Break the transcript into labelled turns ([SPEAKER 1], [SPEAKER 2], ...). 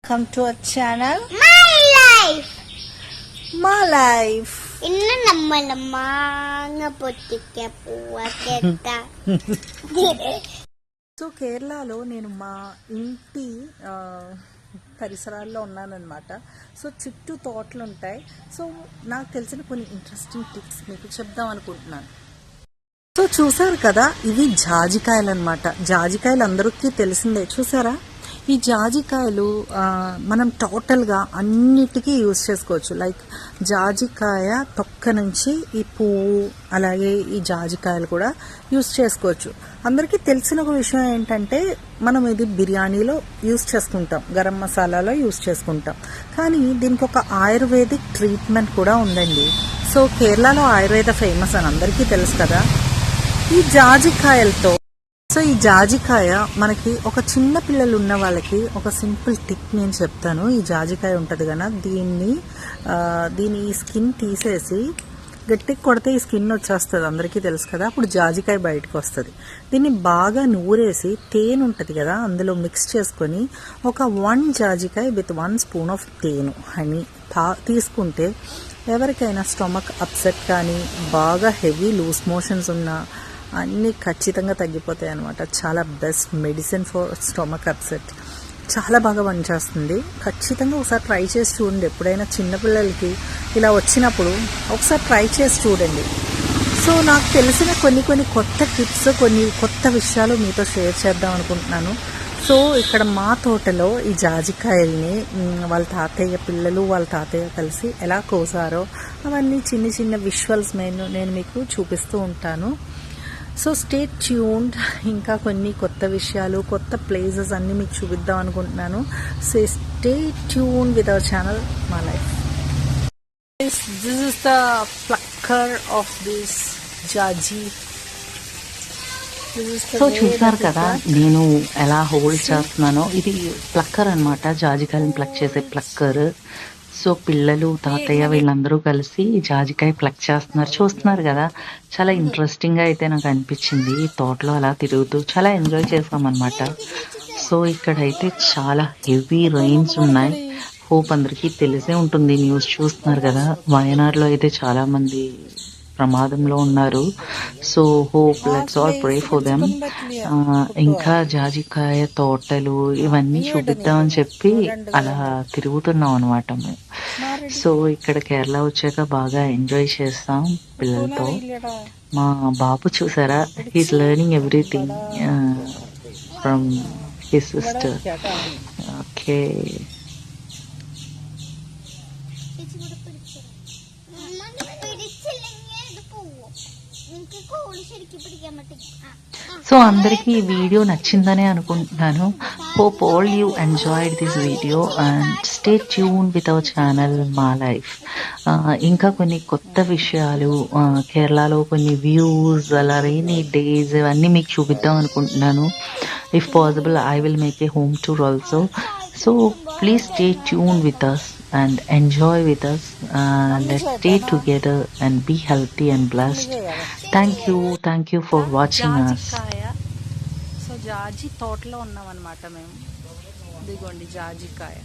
[SPEAKER 1] Welcome to our channel
[SPEAKER 2] మా life.
[SPEAKER 1] ఇನ್ನು నమ్మల manga పొట్టికే పువ్వకెట్ట.
[SPEAKER 2] So కేరళలో నేను మా ఇంటి పరిసరాల్లో ఉన్నానన్నమాట. సో చుట్టూ తోటలు ఉంటాయి. సో నాకు తెలిసిన కొన్ని ఇంట్రెస్టింగ్ టిప్స్ మీకు చెప్దాం అనుకుంటున్నాను. సో చూసారు కదా, ఇవి జాజికాయలు అనమాట. జాజికాయలు అందరికీ తెలిసిందే. చూసారా, ఈ జాజికాయలు మనం టోటల్గా అన్నిటికీ యూజ్ చేసుకోవచ్చు. లైక్ జాజికాయ తొక్క నుంచి ఈ పువ్వు, అలాగే ఈ జాజికాయలు కూడా యూజ్ చేసుకోవచ్చు. అందరికీ తెలిసిన ఒక విషయం ఏంటంటే, మనం ఇది బిర్యానీలో యూజ్ చేసుకుంటాం, గరం మసాలాలో యూజ్ చేసుకుంటాం. కానీ దీనికి ఒక ఆయుర్వేదిక్ ట్రీట్మెంట్ కూడా ఉందండి. సో కేరళలో ఆయుర్వేద ఫేమస్ అని అందరికీ తెలుసు కదా. ఈ జాజికాయలతో, సో ఈ జాజికాయ మనకి ఒక చిన్న పిల్లలు ఉన్న వాళ్ళకి ఒక సింపుల్ టిప్ నేను చెప్తాను. ఈ జాజికాయ ఉంటుంది కదా, దీని స్కిన్ తీసేసి గట్టిగా కొడితే ఈ స్కిన్ వచ్చేస్తుంది, అందరికీ తెలుసు కదా. అప్పుడు జాజికాయ బయటకు వస్తుంది. దీన్ని బాగా నూరేసి తేనె ఉంటుంది కదా, అందులో మిక్స్ చేసుకొని ఒక 1 జాజికాయ విత్ 1 స్పూన్ ఆఫ్ తేనె అని తీసుకుంటే ఎవరికైనా స్టమక్ అప్సెట్ కానీ, బాగా హెవీ లూజ్ మోషన్స్ ఉన్నా అన్నీ ఖచ్చితంగా తగ్గిపోతాయి అనమాట. చాలా best medicine for stomach upset. చాలా బాగా పనిచేస్తుంది. ఖచ్చితంగా ఒకసారి ట్రై చేసి చూడండి. ఎప్పుడైనా చిన్నపిల్లలకి ఇలా వచ్చినప్పుడు ఒకసారి ట్రై చేసి చూడండి. సో నాకు తెలిసిన కొన్ని కొత్త టిప్స్, కొన్ని కొత్త విషయాలు మీతో షేర్ చేద్దాం అనుకుంటున్నాను. సో ఇక్కడ మా తోటలో ఈ జాజికాయల్ని వాళ్ళ తాతయ్య కలిసి ఎలా కోసారో అవన్నీ చిన్న విజువల్స్ నేను మీకు చూపిస్తూ ఉంటాను. So stay tuned. ఇంకా కొన్ని కొత్త విషయాలు, కొత్త ప్లేసెస్ అన్నీ మీకు చూపిద్దాం అనుకుంటున్నాను. So stay tuned with our channel మా life. This is the plucker of this జాజీ.
[SPEAKER 3] సో చూసారు కదా నేను ఎలా హోల్డ్ చేస్తున్నానో. ఇది ప్లక్కర్ అనమాట, జాజికాయలను ప్లక్ చేసే ప్లక్కర్. సో పిల్లలు, తాతయ్య వీళ్ళందరూ కలిసి జాజికాయ ప్లక్ చేస్తున్నారు. చూస్తున్నారు కదా, చాలా ఇంట్రెస్టింగ్గా అయితే నాకు అనిపించింది. ఈ తోటలో అలా తిరుగుతూ చాలా ఎంజాయ్ చేసామన్నమాట. సో ఇక్కడైతే చాలా హెవీ రైన్స్ ఉన్నాయి. హోప్ అందరికీ తెలిసే ఉంటుంది, న్యూస్ చూస్తున్నారు కదా. వయనాడులో అయితే చాలా మంది ప్రమాదంలో ఉన్నారు. So hope let's all pray for them. ఇంకా జాజికాయ తోటలు ఇవన్నీ చూపిద్దామని చెప్పి అలా తిరుగుతున్నాం అనమాట మేము. సో ఇక్కడ కేరళ వచ్చాక బాగా ఎంజాయ్ చేస్తాం పిల్లలతో. మా బాబు చూసారా, he's learning everything from his sister. Okay, so అందరికీ ఈ వీడియో నచ్చిందనే అనుకుంటున్నాను. Hope all you enjoyed this video and stay tune with our channel మా లైఫ్. ఇంకా కొన్ని కొత్త విషయాలు, కేరళలో కొన్ని వ్యూస్, అలా రెయినీ డేస్ ఇవన్నీ మీకు చూపిద్దాం అనుకుంటున్నాను. If possible I will make a home tour also. So please stay tuned with us and enjoy with us. Let's stay together and be healthy and blessed. Thank you for watching us.
[SPEAKER 2] So జాజి తోటలో ఉన్నాం అనమాట మేము. ఇదిగోండి జాజికాయ.